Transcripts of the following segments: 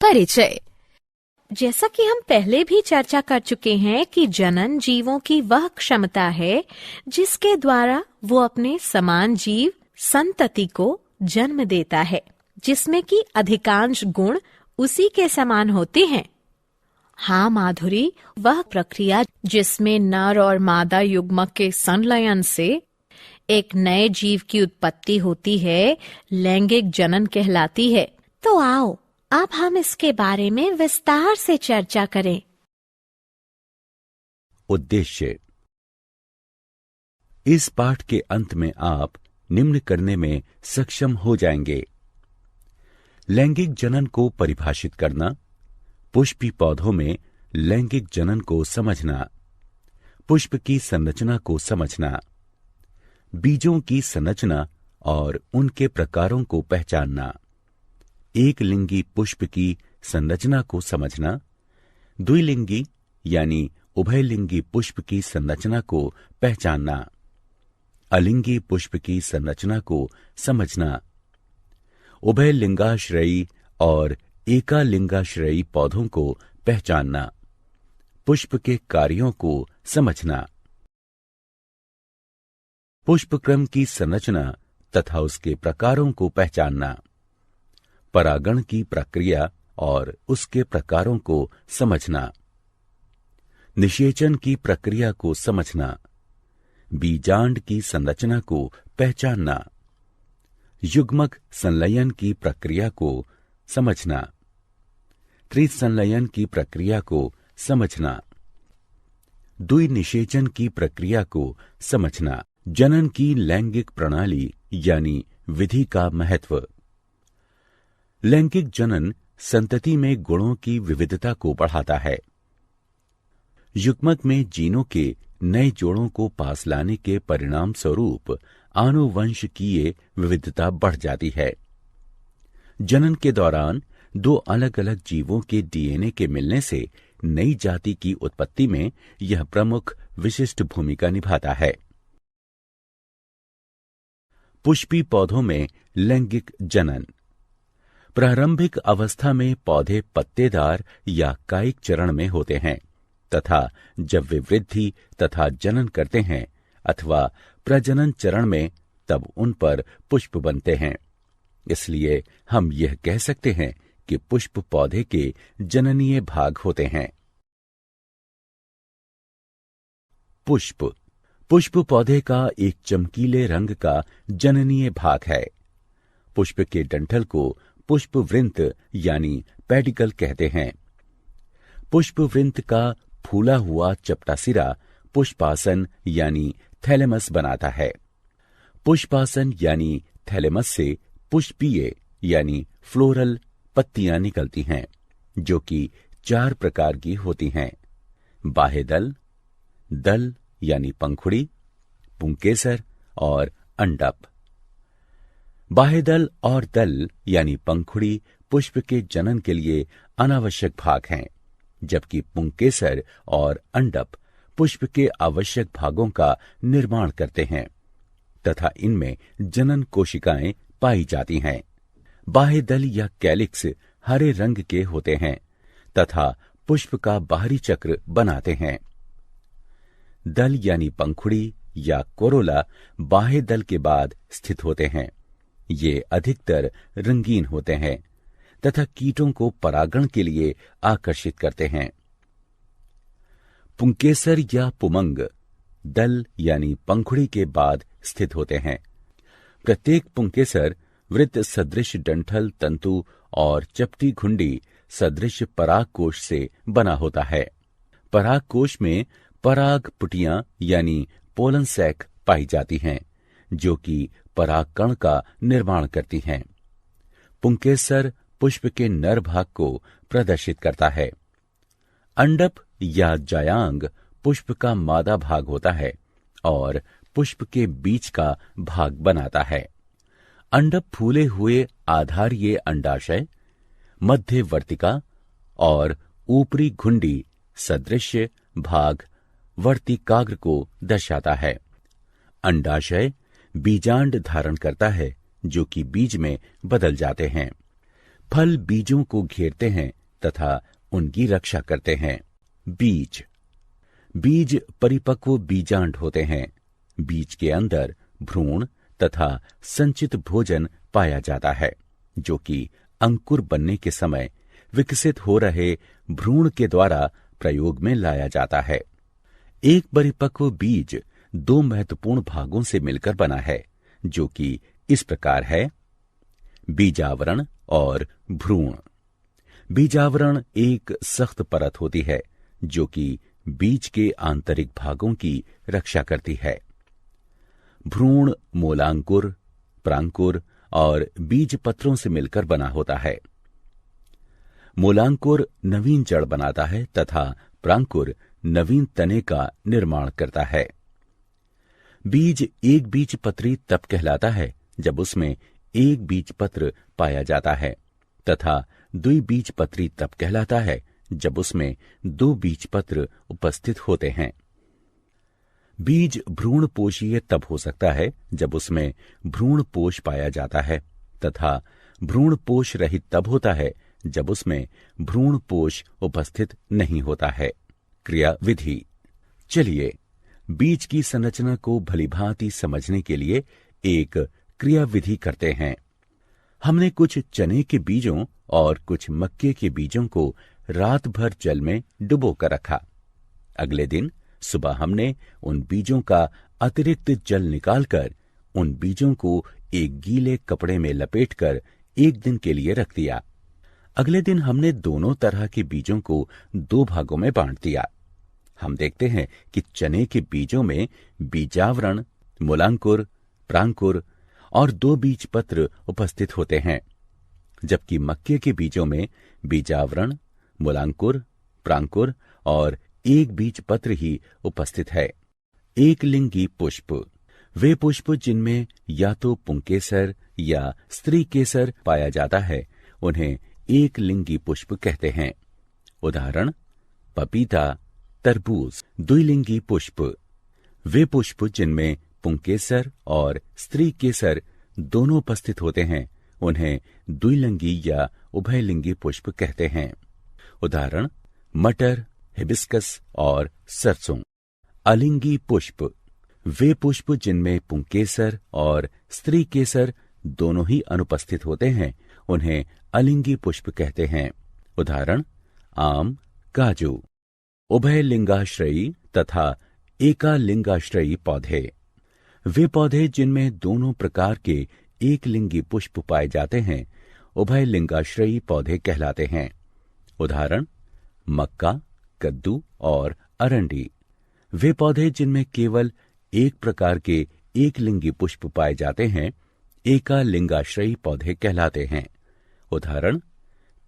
परिचय। जैसा कि हम पहले भी चर्चा कर चुके हैं कि जनन जीवों की वह क्षमता है जिसके द्वारा वो अपने समान जीव संतति को जन्म देता है, जिसमें कि अधिकांश गुण उसी के समान होते हैं। हाँ माधुरी, वह प्रक्रिया जिसमें नर और मादा युग्मक के संलयन से एक नए जीव की उत्पत्ति होती है, लैंगिक जनन कहलाती है। तो आओ अब हम इसके बारे में विस्तार से चर्चा करें। उद्देश्य। इस पाठ के अंत में आप निम्न करने में सक्षम हो जाएंगे: लैंगिक जनन को परिभाषित करना, पुष्पी पौधों में लैंगिक जनन को समझना, पुष्प की संरचना को समझना, बीजों की संरचना और उनके प्रकारों को पहचानना, एक लिंगी पुष्प की संरचना को समझना, द्विलिंगी यानी उभयलिंगी पुष्प की संरचना को पहचानना, अलिंगी पुष्प की संरचना को समझना, उभयलिंगाश्रयी और एकालिंगाश्रयी पौधों को पहचानना, पुष्प के कार्यों को समझना, पुष्पक्रम की संरचना तथा उसके प्रकारों को पहचानना, परागण की प्रक्रिया और उसके प्रकारों को समझना, निषेचन की प्रक्रिया को समझना, बीजांड की संरचना को पहचानना, युग्मक संलयन की प्रक्रिया को समझना, त्रिसंलयन की प्रक्रिया को समझना, द्विनिषेचन की प्रक्रिया को समझना, जनन की लैंगिक प्रणाली यानी विधि का महत्व। लैंगिक जनन संतति में गुणों की विविधता को बढ़ाता है। युग्मक में जीनों के नए जोड़ों को पास लाने के परिणाम स्वरूप आनुवंशिकीय विविधता बढ़ जाती है। जनन के दौरान दो अलग अलग जीवों के डीएनए के मिलने से नई जाति की उत्पत्ति में यह प्रमुख विशिष्ट भूमिका निभाता है। पुष्पी पौधों में लैंगिक जनन। प्रारंभिक अवस्था में पौधे पत्तेदार या कायिक चरण में होते हैं तथा जब वे वृद्धि तथा जनन करते हैं अथवा प्रजनन चरण में तब उन पर पुष्प बनते हैं। इसलिए हम यह कह सकते हैं कि पुष्प पौधे के जननीय भाग होते हैं। पुष्प। पुष्प पौधे का एक चमकीले रंग का जननीय भाग है। पुष्प के डंठल को पुष्पवृंत यानी पेडिकल कहते हैं। पुष्पवृंत का फूला हुआ चपटा सिरा पुष्पासन यानी थैलेमस बनाता है। पुष्पासन यानी थैलेमस से पुष्पीय यानी फ्लोरल पत्तियां निकलती हैं, जो कि 4 प्रकार की होती हैं: बाह्यदल, दल यानी पंखुड़ी, पुंकेसर और अंडप। बाह्यदल और दल यानी पंखुड़ी पुष्प के जनन के लिए अनावश्यक भाग हैं, जबकि पुंकेसर और अंडप पुष्प के आवश्यक भागों का निर्माण करते हैं तथा इनमें जनन कोशिकाएं पाई जाती हैं। बाह्यदल या कैलिक्स हरे रंग के होते हैं तथा पुष्प का बाहरी चक्र बनाते हैं। दल यानी पंखुड़ी या कोरोला बाह्य दल के बाद स्थित होते हैं। ये अधिकतर रंगीन होते हैं तथा कीटों को परागण के लिए आकर्षित करते हैं। पुंकेसर या पुमंग दल यानी पंखुड़ी के बाद स्थित होते हैं। प्रत्येक पुंकेसर वृत्त सदृश डंठल तंतु और चपटी घुंडी सदृश पराग कोश से बना होता है। पराग कोश में पराग पुटियां यानी पोलन सैक पाई जाती हैं, जो कि परागकण का निर्माण करती हैं। पुंकेसर पुष्प के नर भाग को प्रदर्शित करता है। अंडप या जायांग पुष्प का मादा भाग होता है और पुष्प के बीच का भाग बनाता है। अंडप फूले हुए आधारीय अंडाशय, मध्यवर्तिका और ऊपरी घुंडी सदृश भाग वर्तिकाग्र को दर्शाता है। अंडाशय बीजांड धारण करता है, जो कि बीज में बदल जाते हैं। फल बीजों को घेरते हैं तथा उनकी रक्षा करते हैं। बीज बीज परिपक्व बीजांड होते हैं। बीज के अंदर भ्रूण तथा संचित भोजन पाया जाता है, जो कि अंकुर बनने के समय विकसित हो रहे भ्रूण के द्वारा प्रयोग में लाया जाता है। एक परिपक्व बीज दो महत्वपूर्ण भागों से मिलकर बना है, जो कि इस प्रकार है: बीजावरण और भ्रूण। बीजावरण एक सख्त परत होती है जो कि बीज के आंतरिक भागों की रक्षा करती है। भ्रूण मूलांकुर, प्रांकुर और बीज पत्रों से मिलकर बना होता है। मूलांकुर नवीन जड़ बनाता है तथा प्रांकुर नवीन तने का निर्माण करता है। बीज एक बीज पत्री तब कहलाता है जब उसमें एक बीज पत्र पाया जाता है तथा द्विबीज पत्री तब कहलाता है जब उसमें दो बीज पत्र उपस्थित होते हैं। बीज भ्रूण पोषीय तब हो सकता है जब उसमें भ्रूण पोष पाया जाता है तथा भ्रूण पोष रहित तब होता है जब उसमें भ्रूण पोष उपस्थित नहीं होता है। क्रिया विधि। चलिए बीज की संरचना को भलीभांति समझने के लिए एक क्रिया विधि करते हैं। हमने कुछ चने के बीजों और कुछ मक्के के बीजों को रात भर जल में डुबो कर रखा। अगले दिन सुबह हमने उन बीजों का अतिरिक्त जल निकालकर उन बीजों को एक गीले कपड़े में लपेटकर एक दिन के लिए रख दिया। अगले दिन हमने दोनों तरह के बीजों को दो भागों में बांट दिया। हम देखते हैं कि चने के बीजों में बीजावरण, मूलांकुर, प्रांकुर और दो बीज पत्र उपस्थित होते हैं, जबकि मक्के के बीजों में बीजावरण, मूलांकुर, प्रांकुर और एक बीज पत्र ही उपस्थित है। एक लिंगी पुष्प, वे पुष्प जिनमें या तो पुंकेसर या स्त्री केसर पाया जाता है, उन्हें एक लिंगी पुष्प कहते हैं। उदाहरण: पपीता, तरबूज। द्विलिंगी पुष्प, वे पुष्प जिनमें पुंकेसर और स्त्री केसर दोनों उपस्थित होते हैं, उन्हें द्विलिंगी या उभयलिंगी पुष्प कहते हैं। उदाहरण: मटर, हिबिस्कस और सरसों। अलिंगी पुष्प, वे पुष्प जिनमें पुंकेसर और स्त्री केसर दोनों ही अनुपस्थित होते हैं, उन्हें अलिंगी पुष्प कहते हैं। उदाहरण: आम, काजू। उभयलिंगाश्रयी तथा एकालिंगाश्रयी पौधे, वे पौधे जिनमें दोनों प्रकार के एक लिंगी पुष्प पाए जाते हैं, उभयलिंगाश्रयी पौधे कहलाते हैं। उदाहरण: मक्का, कद्दू और अरंडी। वे पौधे जिनमें केवल एक प्रकार के एक लिंगी पुष्प पाए जाते हैं, एकालिंगाश्रयी पौधे कहलाते हैं। उदाहरण: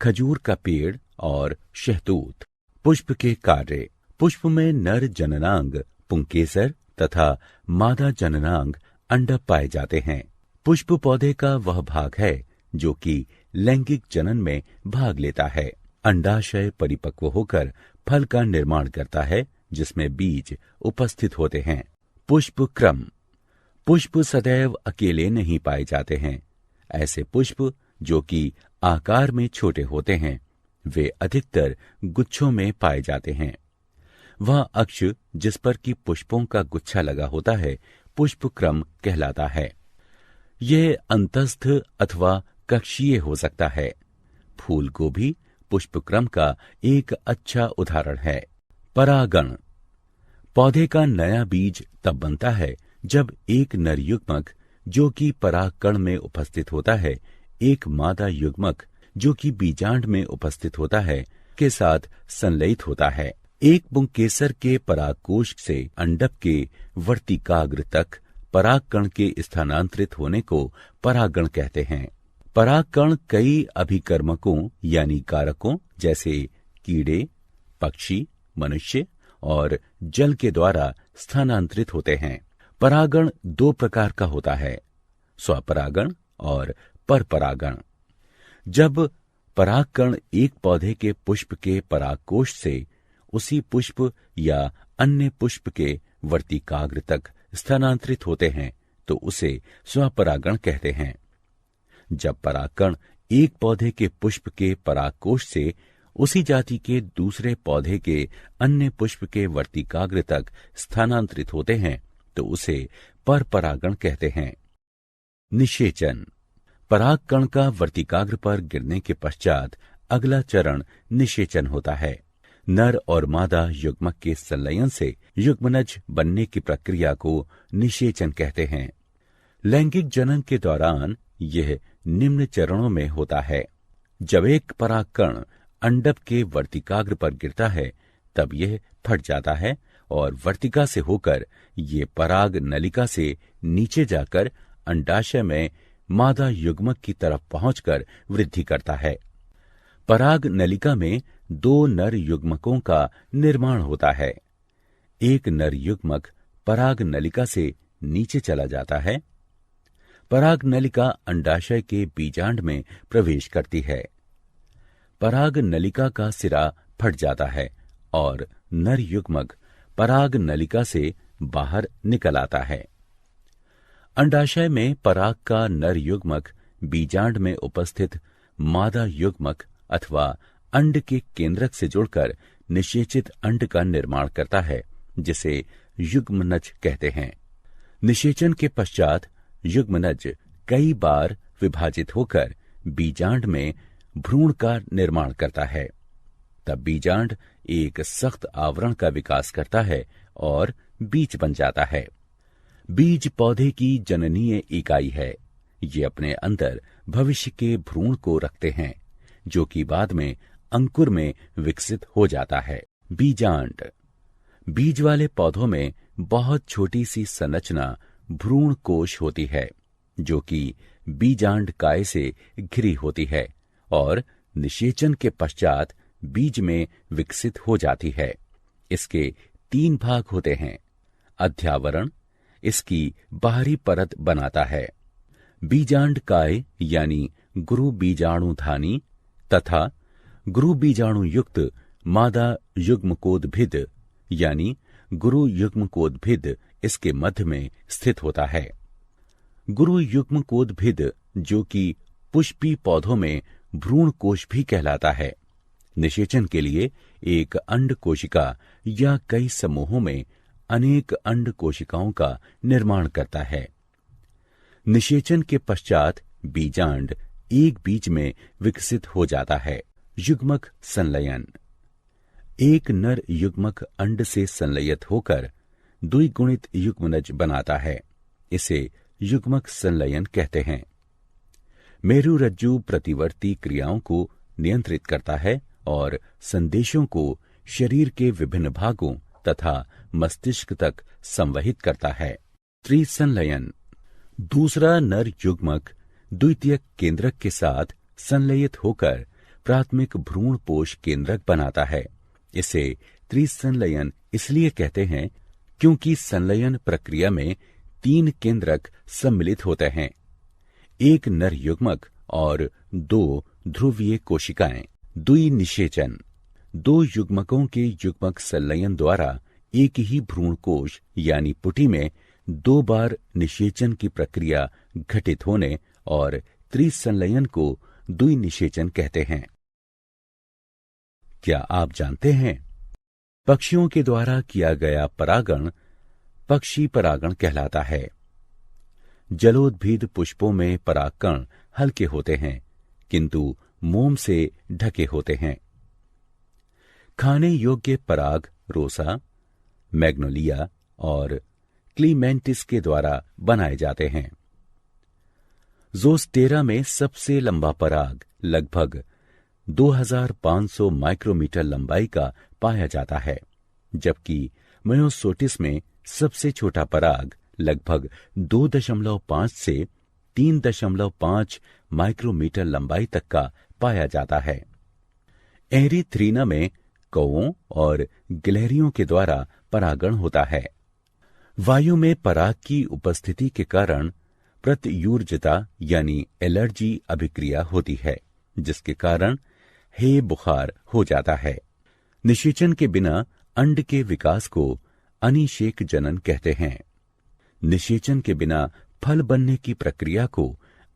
खजूर का पेड़ और शहतूत। पुष्प के कार्य। पुष्प में नर जननांग पुंकेसर तथा मादा जननांग अंडक पाए जाते हैं। पुष्प पौधे का वह भाग है जो कि लैंगिक जनन में भाग लेता है। अंडाशय परिपक्व होकर फल का निर्माण करता है, जिसमें बीज उपस्थित होते हैं। पुष्प क्रम। पुष्प सदैव अकेले नहीं पाए जाते हैं। ऐसे पुष्प जो कि आकार में छोटे होते हैं, वे अधिकतर गुच्छों में पाए जाते हैं। वह अक्ष जिस पर कि पुष्पों का गुच्छा लगा होता है, पुष्प क्रम कहलाता है। यह अंतस्थ अथवा कक्षीय हो सकता है। फूल गोभी पुष्प क्रम का एक अच्छा उदाहरण है। परागण। पौधे का नया बीज तब बनता है जब एक नर युग्मक जो कि परागकण में उपस्थित होता है, एक मादा युग्मक जो कि बीजांड में उपस्थित होता है के साथ संलयित होता है। एक पुंकेसर के परागकोश से अंडक के वर्तिकाग्र तक परागकण के स्थानांतरित होने को परागण कहते हैं। परागकण कई अभिकर्मकों यानी कारकों जैसे कीड़े, पक्षी, मनुष्य और जल के द्वारा स्थानांतरित होते हैं। परागण दो प्रकार का होता है, स्वपरागण और परपरागण। जब परागकण एक पौधे के पुष्प के परागकोश से उसी पुष्प या अन्य पुष्प के वर्तिकाग्र तक स्थानांतरित होते हैं तो उसे स्वपरागण कहते हैं। जब परागकण एक पौधे के पुष्प के परागकोश से उसी जाति के दूसरे पौधे के अन्य पुष्प के वर्तिकाग्र तक स्थानांतरित होते हैं तो उसे परपरागण कहते हैं। निषेचन। परागकण का वर्तिकाग्र पर गिरने के पश्चात अगला चरण निषेचन होता है। नर और मादा युग्मक के संलयन से युग्मनज बनने की प्रक्रिया को निषेचन कहते हैं। लैंगिक जनन के दौरान यह निम्न चरणों में होता है। जब एक परागकण अंडक के वर्तिकाग्र पर गिरता है तब यह फट जाता है और वर्तिका से होकर ये पराग नलिका से नीचे जाकर अंडाशय में मादा युग्मक की तरफ पहुंचकर वृद्धि करता है। पराग नलिका में दो नर युग्मकों का निर्माण होता है। एक नर युग्मक पराग नलिका से नीचे चला जाता है। पराग नलिका अंडाशय के बीजांड में प्रवेश करती है। पराग नलिका का सिरा फट जाता है और नर युग्मक पराग नलिका से बाहर निकल आता है। अंडाशय में पराग का नर युग्मक बीजांड में उपस्थित मादा युग्मक अथवा अंड के केंद्रक से जुड़कर निषेचित अंड का निर्माण करता है, जिसे युग्मनज कहते हैं। निषेचन के पश्चात युग्मनज कई बार विभाजित होकर बीजांड में भ्रूण का निर्माण करता है। तब बीजांड एक सख्त आवरण का विकास करता है और बीज बन जाता है। बीज पौधे की जननीय इकाई है। ये अपने अंदर भविष्य के भ्रूण को रखते हैं, जो कि बाद में अंकुर में विकसित हो जाता है। बीजांड। बीज वाले पौधों में बहुत छोटी सी संरचना भ्रूण कोश होती है, जो कि बीजांड काय से घिरी होती है और निषेचन के पश्चात बीज में विकसित हो जाती है। इसके 3 भाग होते हैं। अध्यावरण इसकी बाहरी परत बनाता है। बीजांड काय यानी गुरु बीजाणुधानी तथा गुरु बीजाणु युक्त मादा युग्मकोद्भिद यानी गुरु युग्मकोद्भिद इसके मध्य में स्थित होता है। गुरु युग्मकोद्भिद, जो कि पुष्पी पौधों में भ्रूण कोश भी कहलाता है, निषेचन के लिए एक अंड कोशिका या कई समूहों में अनेक अंड कोशिकाओं का निर्माण करता है। निषेचन के पश्चात बीजांड एक बीज में विकसित हो जाता है। युग्मक संलयन। एक नर युग्मक अंड से संलयित होकर द्विगुणित युग्मनज बनाता है। इसे युग्मक संलयन कहते हैं। मेरुरज्जु प्रतिवर्ती क्रियाओं को नियंत्रित करता है और संदेशों को शरीर के विभिन्न भागों तथा मस्तिष्क तक संवहित करता है। त्रिसंलयन। दूसरा नर युग्मक द्वितीयक केंद्रक के साथ संलयित होकर प्राथमिक भ्रूण पोष केंद्रक बनाता है। इसे त्रिसंलयन इसलिए कहते हैं क्योंकि संलयन प्रक्रिया में 3 केंद्रक सम्मिलित होते हैं, एक नर युग्मक और 2 ध्रुवीय कोशिकाएं। द्विनिषेचन। 2 युग्मकों के युग्मक संलयन द्वारा एक ही भ्रूण कोश यानी पुटी में 2 बार निषेचन की प्रक्रिया घटित होने और त्रिसंलयन को द्विनिषेचन कहते हैं। क्या आप जानते हैं पक्षियों के द्वारा किया गया परागण पक्षी परागण कहलाता है। जलोद्भिद पुष्पों में परागकण हल्के होते हैं किंतु मोम से ढके होते हैं। खाने योग्य पराग रोसा, मैग्नोलिया और क्लीमेंटिस के द्वारा बनाए जाते हैं। ज़ोस्टेरा में सबसे लंबा पराग लगभग 2500 माइक्रोमीटर लंबाई का पाया जाता है, जबकि मयोसोटिस में सबसे छोटा पराग लगभग 2.5 से 3.5 माइक्रोमीटर लंबाई तक का पाया जाता है। एरिथ्रीना में कौओं और गिलहरियों के द्वारा परागण होता है। वायु में पराग की उपस्थिति के कारण प्रत्यूर्जता यानी एलर्जी अभिक्रिया होती है, जिसके कारण हे बुखार हो जाता है। निषेचन के बिना अंड के विकास को अनिषेक जनन कहते हैं। निषेचन के बिना फल बनने की प्रक्रिया को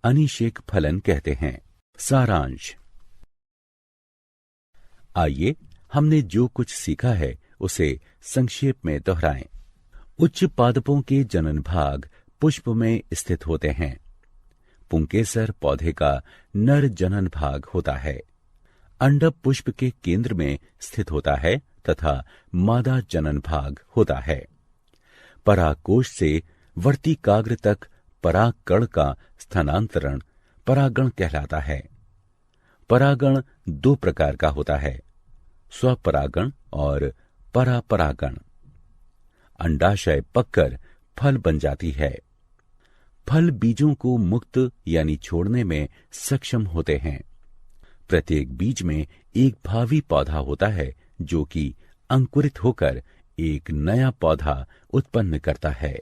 अनिषेक फलन कहते हैं। सारांश। आइए हमने जो कुछ सीखा है उसे संक्षेप में दोहराएं। उच्च पादपों के जनन भाग पुष्प में स्थित होते हैं। पुंकेसर पौधे का नर जनन भाग होता है। अंडक पुष्प के केंद्र में स्थित होता है तथा मादा जनन भाग होता है। परागकोश से वर्तिकाग्र तक परागकण का स्थानांतरण परागण कहलाता है। परागण दो प्रकार का होता है, स्वपरागण और परापरागण। अंडाशय पककर फल बन जाती है। फल बीजों को मुक्त यानी छोड़ने में सक्षम होते हैं। प्रत्येक बीज में एक भावी पौधा होता है जो कि अंकुरित होकर एक नया पौधा उत्पन्न करता है।